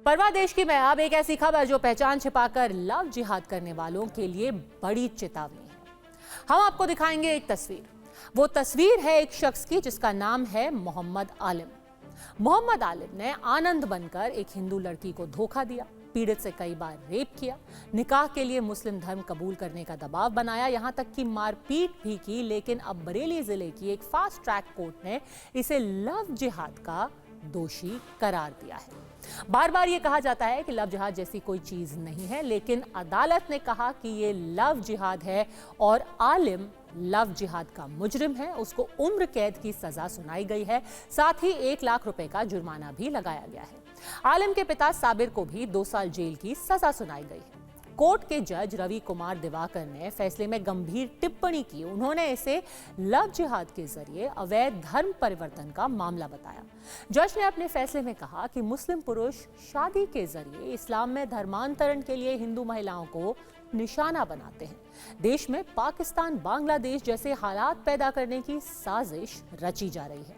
परवाह देश की मैं अब एक ऐसी खबर जो पहचान छिपाकर लव जिहाद करने वालों के लिए बड़ी चेतावनी है। हम आपको दिखाएंगे एक तस्वीर। वो तस्वीर है एक शख्स की जिसका नाम है मोहम्मद आलिम। मोहम्मद आलिम ने आनंद बनकर एक हिंदू लड़की को धोखा दिया, पीड़ित से कई बार रेप किया, निकाह के लिए मुस्लिम धर्म कबूल करने का दबाव बनाया, यहां तक कि मारपीट भी की। लेकिन अब बरेली जिले की एक फास्ट ट्रैक कोर्ट ने इसे लव जिहाद का दोषी करार दिया है। बार बार ये कहा जाता है कि लव जिहाद जैसी कोई चीज नहीं है, लेकिन अदालत ने कहा कि ये लव जिहाद है और आलिम लव जिहाद का मुजरिम है। उसको उम्र कैद की सजा सुनाई गई है, साथ ही 1 लाख रुपए का जुर्माना भी लगाया गया है। आलिम के पिता साबिर को भी 2 साल जेल की सजा सुनाई गई है। कोर्ट के जज रवि कुमार दिवाकर ने फैसले में गंभीर टिप्पणी की। उन्होंने इसे लव जिहाद के जरिए अवैध धर्म परिवर्तन का मामला बताया। जज ने अपने फैसले में कहा कि मुस्लिम पुरुष शादी के जरिए इस्लाम में धर्मांतरण के लिए हिंदू महिलाओं को निशाना बनाते हैं। देश में पाकिस्तान, बांग्लादेश जैसे हालात पैदा करने की साजिश रची जा रही है।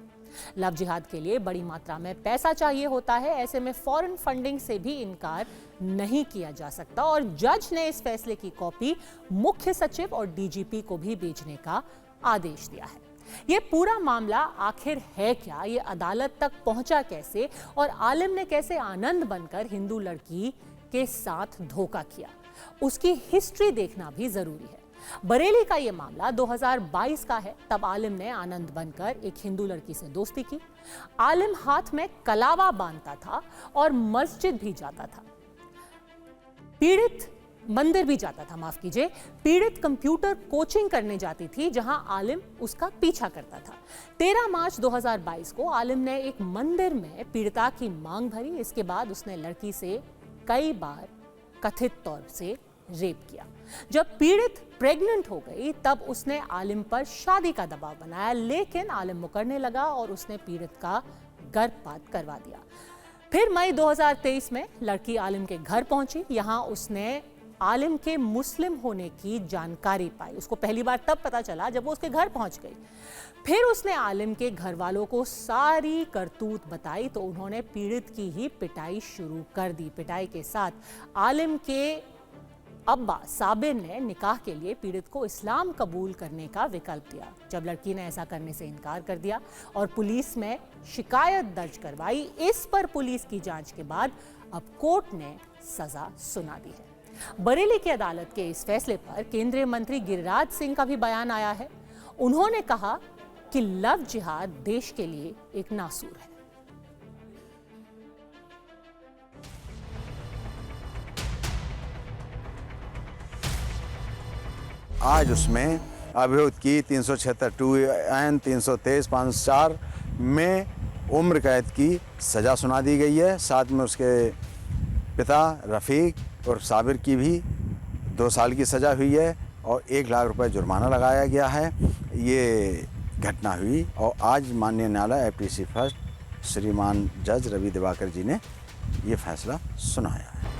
लव जिहाद के लिए बड़ी मात्रा में पैसा चाहिए होता है, ऐसे में फॉरेन फंडिंग से भी इनकार नहीं किया जा सकता और जज ने इस फैसले की कॉपी मुख्य सचिव और डीजीपी को भी भेजने का आदेश दिया है। ये पूरा मामला आखिर है क्या, ये अदालत तक पहुंचा कैसे और आलिम ने कैसे आनंद बनकर हिंदू लड़की के साथ धोखा किया, उसकी हिस्ट्री देखना भी जरूरी है। बरेली का यह मामला 2022 का है। तब आलिम ने आनंद बनकर एक हिंदू लड़की से दोस्ती की। आलिम हाथ में कलावा बांधता था और मस्जिद भी जाता था, मंदिर भी जाता था, माफ कीजिए। पीड़ित कंप्यूटर कोचिंग करने जाती थी जहां आलिम उसका पीछा करता था। 13 मार्च 2022 को आलिम ने एक मंदिर में पीड़िता की मांग भरी। इसके बाद उसने लड़की से कई बार कथित तौर से रेप किया। जब पीड़ित प्रेग्नेंट हो गई तब उसने आलिम पर शादी का दबाव बनाया, लेकिन आलिम मुकरने लगा और उसने पीड़ित का गर्भपात करवा दिया। फिर मई 2023 में लड़की आलिम के घर पहुंची। यहां उसने आलिम के मुस्लिम होने की जानकारी पाई। उसको पहली बार तब पता चला जब वो उसके घर पहुंच गई। फिर उसने आलिम के घर वालों को सारी करतूत बताई तो उन्होंने पीड़ित की ही पिटाई शुरू कर दी। पिटाई के साथ आलिम के अब्बा साबिर ने निकाह के लिए पीड़ित को इस्लाम कबूल करने का विकल्प दिया। जब लड़की ने ऐसा करने से इनकार कर दिया और पुलिस में शिकायत दर्ज करवाई, इस पर पुलिस की जांच के बाद अब कोर्ट ने सजा सुना दी है। बरेली की अदालत के इस फैसले पर केंद्रीय मंत्री गिरिराज सिंह का भी बयान आया है। उन्होंने कहा कि लव जिहाद देश के लिए एक नासूर है। आज उसमें अभियुक्त की 376 2N 323 504 में उम्र कैद की सज़ा सुना दी गई है। साथ में उसके पिता रफ़ीक और साबिर की भी 2 साल की सज़ा हुई है और 1 लाख रुपए जुर्माना लगाया गया है। ये घटना हुई और आज माननीय न्यायालय FTC फर्स्ट श्रीमान जज रवि दिवाकर जी ने ये फैसला सुनाया है।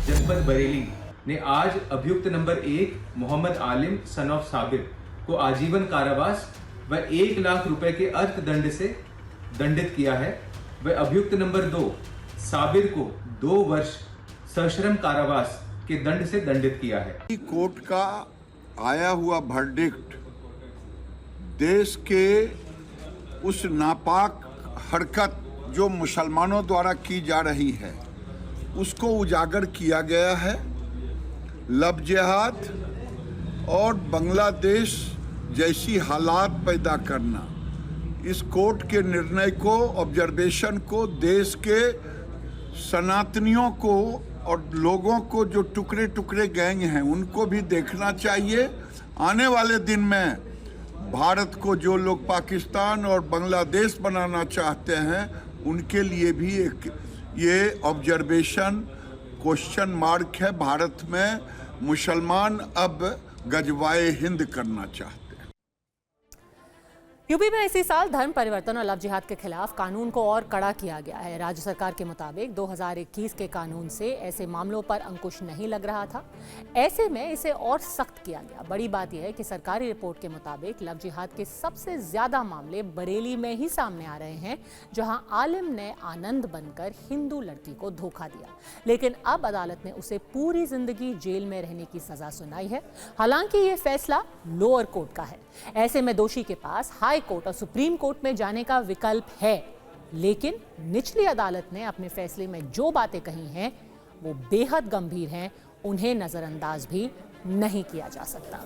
जनपद बरेली ने आज अभियुक्त नंबर 1 मोहम्मद आलिम सन ऑफ साबिर को आजीवन कारावास व 1 लाख रुपए के अर्थदंड से दंडित किया है। वह अभियुक्त नंबर 2 साबिर को 2 वर्ष सश्रम कारावास के दंड से दंडित किया है। कोर्ट का आया हुआ वर्डिक्ट देश के उस नापाक हरकत जो मुसलमानों द्वारा की जा रही है उसको उजागर किया गया है। लव जिहाद और बांग्लादेश जैसी हालात पैदा करना, इस कोर्ट के निर्णय को, ऑब्जर्वेशन को, देश के सनातनियों को और लोगों को जो टुकड़े टुकड़े गैंग हैं उनको भी देखना चाहिए। आने वाले दिन में भारत को जो लोग पाकिस्तान और बांग्लादेश बनाना चाहते हैं उनके लिए भी एक ये ऑब्जर्वेशन क्वेश्चन मार्क है। भारत में मुसलमान अब गजवाए हिंद करना चाहते हैं। यूपी में इसी साल धर्म परिवर्तन और लव जिहाद के खिलाफ कानून को और कड़ा किया गया है। राज्य सरकार के मुताबिक 2021 के कानून से ऐसे मामलों पर अंकुश नहीं लग रहा था। ऐसे में इसे और सख्त किया गया। बड़ी बात यह है कि सरकारी रिपोर्ट के मुताबिक लव जिहाद के सबसे ज्यादा मामले बरेली में ही सामने आ रहे हैं, जहां आलिम ने आनंद बनकर हिंदू लड़की को धोखा दिया, लेकिन अब अदालत ने उसे पूरी जिंदगी जेल में रहने की सजा सुनाई है। हालांकि ये फैसला लोअर कोर्ट का है। ऐसे में दोषी के पास हाई कोर्ट और सुप्रीम कोर्ट में जाने का विकल्प है, लेकिन निचली अदालत ने अपने फैसले में जो बातें कही हैं वो बेहद गंभीर हैं, उन्हें नजरअंदाज भी नहीं किया जा सकता।